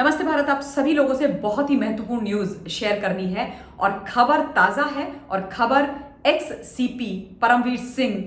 नमस्ते भारत। आप सभी लोगों से बहुत ही महत्वपूर्ण न्यूज शेयर करनी है और खबर ताजा है और खबर एक्स सीपी परमवीर सिंह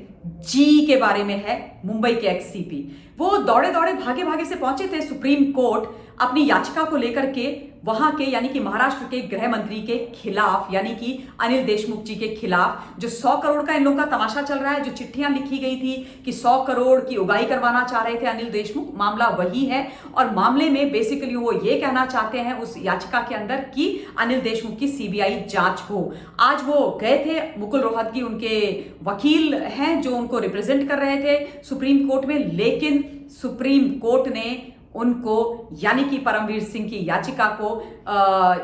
जी के बारे में है। मुंबई के एक्स सीपी वो दौड़े दौड़े भागे भागे से पहुंचे थे सुप्रीम कोर्ट अपनी याचिका को लेकर के वहां के यानी कि महाराष्ट्र के गृह मंत्री के खिलाफ यानी कि अनिल देशमुख जी के खिलाफ जो 100 करोड़ का इन लोगों का तमाशा चल रहा है, जो चिट्ठियां लिखी गई थी कि 100 करोड़ की उगाही करवाना चाह रहे थे अनिल देशमुख, मामला वही है। और मामले में बेसिकली वो ये कहना चाहते हैं उस याचिका के अंदर कि अनिल देशमुख की सीबीआई जांच हो। आज वो गए थे, मुकुल रोहतगी उनके वकील हैं जो उनको रिप्रेजेंट कर रहे थे सुप्रीम कोर्ट में, लेकिन सुप्रीम कोर्ट ने उनको यानी कि परमवीर सिंह की याचिका को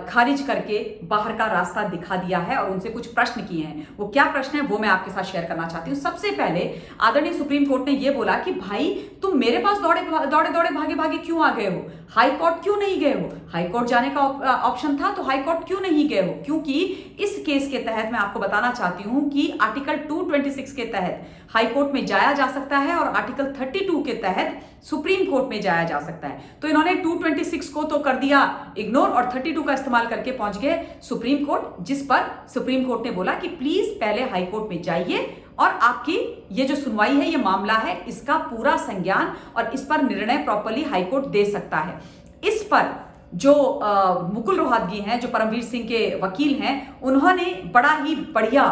खारिज करके बाहर का रास्ता दिखा दिया है और उनसे कुछ प्रश्न किए हैं। वो क्या प्रश्न है वो मैं आपके साथ शेयर करना चाहती हूँ। सबसे पहले आदरणीय सुप्रीम कोर्ट ने ये बोला कि भाई तुम मेरे पास दौड़े दौड़े भागे भागे क्यों आ गए हो, हाई कोर्ट क्यों नहीं गए हो? हाई कोर्ट जाने का ऑप्शन था तो हाई कोर्ट क्यों नहीं गए हो? क्योंकि इस केस के तहत मैं आपको बताना चाहती हूं कि आर्टिकल 226 के तहत हाई कोर्ट में जाया जा सकता है और आर्टिकल 32 के तहत सुप्रीम कोर्ट में जाया जा सकता है। तो इन्होंने 226 को तो कर दिया इग्नोर और 32 का इस्तेमाल करके पहुंच गए सुप्रीम कोर्ट, जिस पर सुप्रीम कोर्ट ने बोला कि प्लीज पहले हाई कोर्ट में जाइए और आपकी ये जो सुनवाई है, ये मामला है, इसका पूरा संज्ञान और इस पर निर्णय प्रॉपर्ली हाई कोर्ट दे सकता है। इस पर जो मुकुल रोहतगी हैं, जो परमवीर सिंह के वकील हैं, उन्होंने बड़ा ही बढ़िया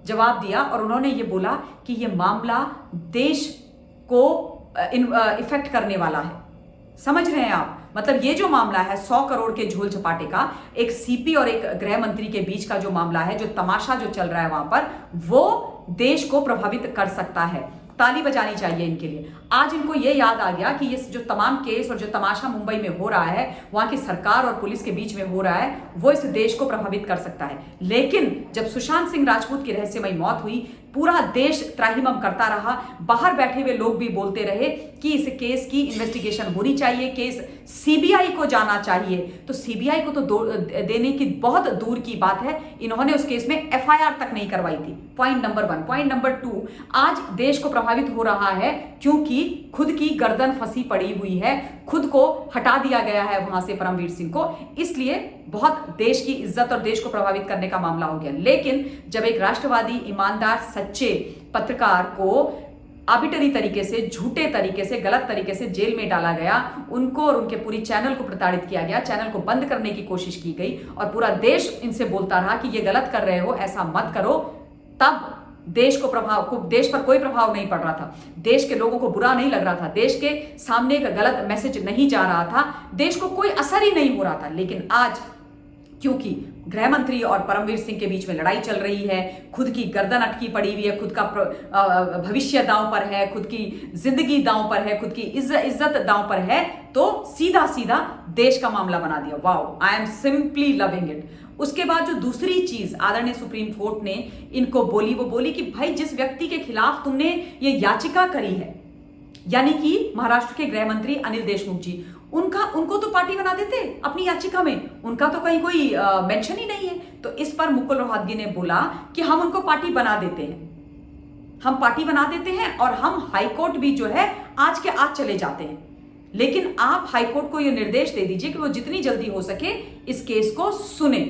जवाब दिया और उन्होंने ये बोला कि ये मामला देश को इफेक्ट करने वाला है। समझ रहे हैं आप? मतलब ये जो मामला है 100 करोड़ के झोल झपाटे का, एक सीपी और एक गृह मंत्री के बीच का जो मामला है, जो तमाशा जो चल रहा है वहां पर, वो देश को प्रभावित कर सकता है। ताली बजानी चाहिए इनके लिए। आज इनको ये याद आ गया कि ये जो तमाम केस और जो तमाशा मुंबई में हो रहा है, वहां की सरकार और पुलिस के बीच में हो रहा है, वो इस देश को प्रभावित कर सकता है। लेकिन जब सुशांत सिंह राजपूत की रहस्यमयी मौत हुई, पूरा देश त्राहिमाम करता रहा, बाहर बैठे हुए लोग भी बोलते रहे कि इस केस की इन्वेस्टिगेशन होनी चाहिए, केस सीबीआई को जाना चाहिए। तो सीबीआई को तो देने की बहुत दूर की बात है, इन्होंने उस केस में एफआईआर तक नहीं करवाई थी। Point number 1। पॉइंट नंबर 2, आज देश को प्रभावित हो रहा है क्योंकि खुद की गर्दन फंसी पड़ी हुई है, खुद को हटा दिया गया है वहां से परमवीर सिंह को, इसलिए बहुत देश की इज्जत और देश को प्रभावित करने का मामला हो गया। लेकिन जब एक राष्ट्रवादी, ईमानदार, सच्चे पत्रकार को आर्बिट्ररी तरीके से, झूठे तरीके से, गलत तरीके से जेल में डाला गया, उनको और उनके पूरी चैनल को प्रताड़ित किया गया, चैनल को बंद करने की कोशिश की गई और पूरा देश इनसे बोलता रहा कि ये गलत कर रहे हो, ऐसा मत करो, तब देश पर कोई प्रभाव नहीं पड़ रहा था, देश के लोगों को बुरा नहीं लग रहा था, देश के सामने एक गलत मैसेज नहीं जा रहा था, देश को कोई असर ही नहीं हो रहा था। लेकिन आज क्योंकि गृह मंत्री और परमवीर सिंह के बीच में लड़ाई चल रही है, खुद की गर्दन अटकी पड़ी हुई है, खुद का भविष्य दांव पर है, खुद की जिंदगी दांव पर है, खुद की इज्जत दांव पर है, तो सीधा सीधा देश का मामला बना दिया। Wow, I am simply loving it. उसके बाद जो दूसरी चीज आदरणीय सुप्रीम कोर्ट ने इनको बोली, वो बोली कि भाई जिस व्यक्ति के खिलाफ तुमने ये याचिका करी है, यानी कि महाराष्ट्र के गृह मंत्री अनिल देशमुख जी, उनको तो पार्टी बना देते अपनी याचिका में, उनका तो कहीं कोई मेंशन ही नहीं है। तो इस पर मुकुल रोहतगी ने बोला कि हम उनको पार्टी बना देते हैं, हम पार्टी बना देते हैं और हम हाईकोर्ट भी जो है आज के आज चले जाते हैं, लेकिन आप हाईकोर्ट को यह निर्देश दे दीजिए कि वो जितनी जल्दी हो सके इस केस को सुने।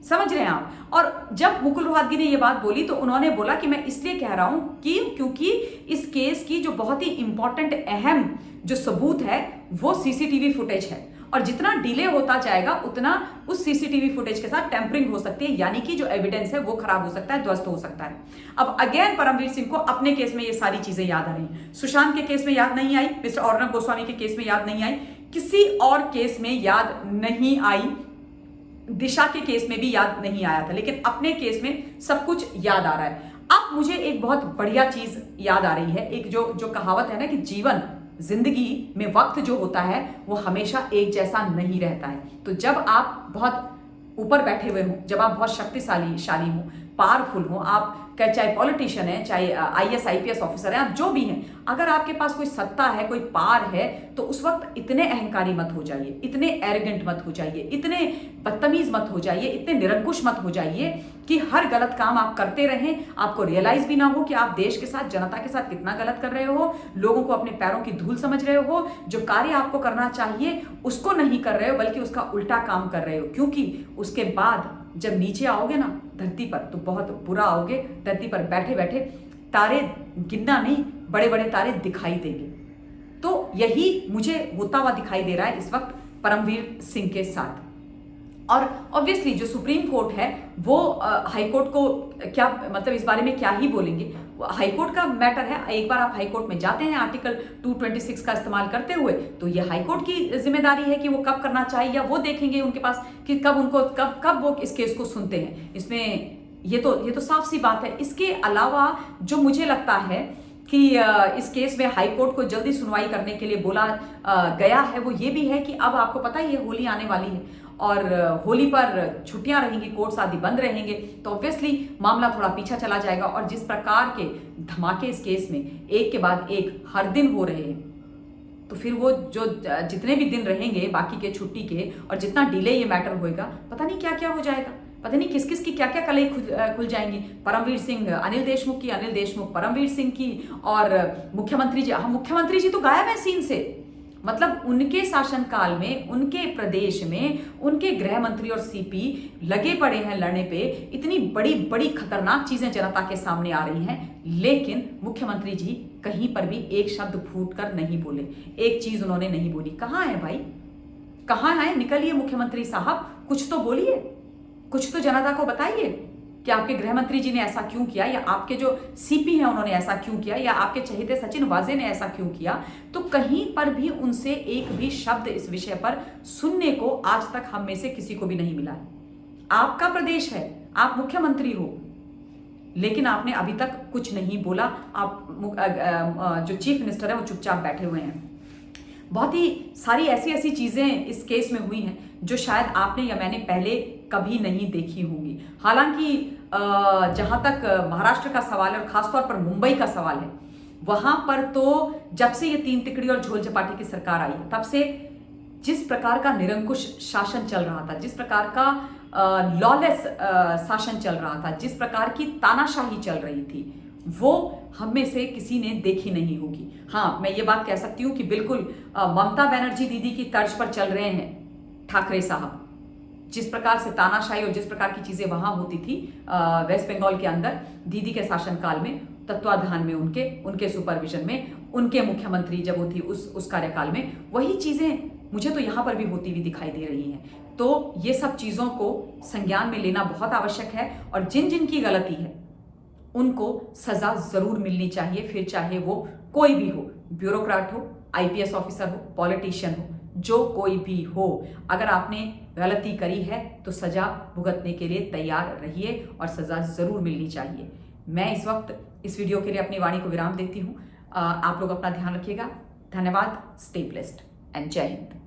समझ रहे हैं आप? और जब मुकुल रोहतगी ने यह बात बोली तो उन्होंने बोला कि मैं इसलिए कह रहा हूं कि क्योंकि इस केस की जो बहुत ही इंपॉर्टेंट, अहम जो सबूत है वो सीसीटीवी फुटेज है और जितना डिले होता जाएगा उतना उस सीसीटीवी फुटेज के साथ टेम्परिंग हो सकती है, यानी कि जो एविडेंस है वो खराब हो सकता है, ध्वस्त हो सकता है। अब अगेन परमवीर सिंह को अपने केस में ये सारी चीजें याद आ रही, सुशांत के केस में याद नहीं आई, मिस्टर अर्नब गोस्वामी के केस में याद नहीं आई, किसी और केस में याद नहीं आई, दिशा के केस में भी याद नहीं आया था, लेकिन अपने केस में सब कुछ याद आ रहा है। अब मुझे एक बहुत बढ़िया चीज याद आ रही है, एक जो कहावत है ना कि जीवन, जिंदगी में वक्त जो होता है वो हमेशा एक जैसा नहीं रहता है। तो जब आप बहुत ऊपर बैठे हुए हो, जब आप बहुत शक्तिशाली हो, पावरफुल हो, आप चाहे पॉलिटिशियन है, चाहे आईएएस आईपीएस ऑफिसर है, आप जो भी हैं, अगर आपके पास कोई सत्ता है, कोई पार है, तो उस वक्त इतने अहंकारी मत हो जाइए, इतने एरोगेंट मत हो जाइए, इतने बदतमीज मत हो जाइए, इतने निरंकुश मत हो जाइए कि हर गलत काम आप करते रहें, आपको रियलाइज भी ना हो कि आप देश के साथ, जनता के साथ कितना गलत कर रहे हो, लोगों को अपने पैरों की धूल समझ रहे हो, जो कार्य आपको करना चाहिए उसको नहीं कर रहे हो, बल्कि उसका उल्टा काम कर रहे हो। क्योंकि उसके बाद जब नीचे आओगे ना धरती पर, तो बहुत बुरा आओगे। धरती पर बैठे बैठे तारे गिनना नहीं, बड़े बड़े तारे दिखाई देंगे। तो यही मुझे होता हुआ दिखाई दे रहा है इस वक्त परमवीर सिंह के साथ। और ऑब्वियसली जो सुप्रीम कोर्ट है वो हाई कोर्ट को क्या, मतलब इस बारे में क्या ही बोलेंगे, हाई कोर्ट का मैटर है। एक बार आप हाई कोर्ट में जाते हैं आर्टिकल 226 का इस्तेमाल करते हुए, तो ये हाई कोर्ट की जिम्मेदारी है कि वो कब करना चाहिए, या वो देखेंगे उनके पास कि कब वो इस केस को सुनते हैं। इसमें ये तो साफ सी बात है। इसके अलावा जो मुझे लगता है कि इस केस में हाई कोर्ट को जल्दी सुनवाई करने के लिए बोला गया है, वो ये भी है कि अब आपको पता ही है होली आने वाली है, और होली पर छुट्टियां रहेंगी, कोर्ट्स आदि बंद रहेंगे, तो ऑब्वियसली मामला थोड़ा पीछा चला जाएगा। और जिस प्रकार के धमाके इस केस में एक के बाद एक हर दिन हो रहे हैं, तो फिर वो जो जितने भी दिन रहेंगे बाकी के छुट्टी के, और जितना डिले ये मैटर होएगा, पता नहीं क्या क्या हो जाएगा, पता नहीं किस किस की क्या क्या कलई खुल जाएंगी। परमवीर सिंह अनिल देशमुख की, अनिल देशमुख परमवीर सिंह की, और मुख्यमंत्री जी, हम मुख्यमंत्री जी तो गायब है सीन से। मतलब उनके शासनकाल में, उनके प्रदेश में, उनके गृह मंत्री और सीपी लगे पड़े हैं लड़ने पे। इतनी बड़ी बड़ी खतरनाक चीजें जनता के सामने आ रही हैं, लेकिन मुख्यमंत्री जी कहीं पर भी एक शब्द फूट कर नहीं बोले, एक चीज उन्होंने नहीं बोली। कहाँ है भाई, कहाँ है? निकलिए मुख्यमंत्री साहब, कुछ तो बोलिए, कुछ तो जनता को बताइए कि आपके गृह मंत्री जी ने ऐसा क्यों किया, या आपके जो सीपी हैं उन्होंने ऐसा क्यों किया, या आपके चहेते सचिन वाजे ने ऐसा क्यों किया। तो कहीं पर भी उनसे एक भी शब्द इस विषय पर सुनने को आज तक हम में से किसी को भी नहीं मिला है। आपका प्रदेश है, आप मुख्यमंत्री हो, लेकिन आपने अभी तक कुछ नहीं बोला। आप जो चीफ मिनिस्टर है वो चुपचाप बैठे हुए हैं। बहुत ही सारी ऐसी ऐसी चीजें इस केस में हुई हैं जो शायद आपने या मैंने पहले कभी नहीं देखी होंगी। हालांकि जहां तक महाराष्ट्र का सवाल है, और खासतौर पर मुंबई का सवाल है, वहां पर तो जब से ये तीन तिकड़ी और झोल चपाटी की सरकार आई है, तब से जिस प्रकार का निरंकुश शासन चल रहा था, जिस प्रकार का लॉलेस शासन चल रहा था, जिस प्रकार की तानाशाही चल रही थी, वो हम में से किसी ने देखी नहीं होगी। हाँ, मैं ये बात कह सकती हूँ कि बिल्कुल ममता बनर्जी दीदी की तर्ज पर चल रहे हैं ठाकरे साहब। जिस प्रकार से तानाशाही और जिस प्रकार की चीजें वहां होती थी वेस्ट बंगाल के अंदर दीदी के शासनकाल में, तत्वाधान में, उनके सुपरविजन में, उनके मुख्यमंत्री जब वो थी उस कार्यकाल में, वही चीजें मुझे तो यहाँ पर भी होती हुई दिखाई दे रही हैं। तो ये सब चीजों को संज्ञान में लेना बहुत आवश्यक है, और जिन जिन की गलती है उनको सजा जरूर मिलनी चाहिए, फिर चाहे वो कोई भी हो, ब्यूरोक्रेट हो, आईपीएस ऑफिसर हो, पॉलिटिशियन हो, जो कोई भी हो। अगर आपने गलती करी है तो सजा भुगतने के लिए तैयार रहिए, और सजा जरूर मिलनी चाहिए। मैं इस वक्त इस वीडियो के लिए अपनी वाणी को विराम देती हूँ। आप लोग अपना ध्यान रखिएगा। धन्यवाद। स्टे ब्लेस्ड एंड जय हिंद।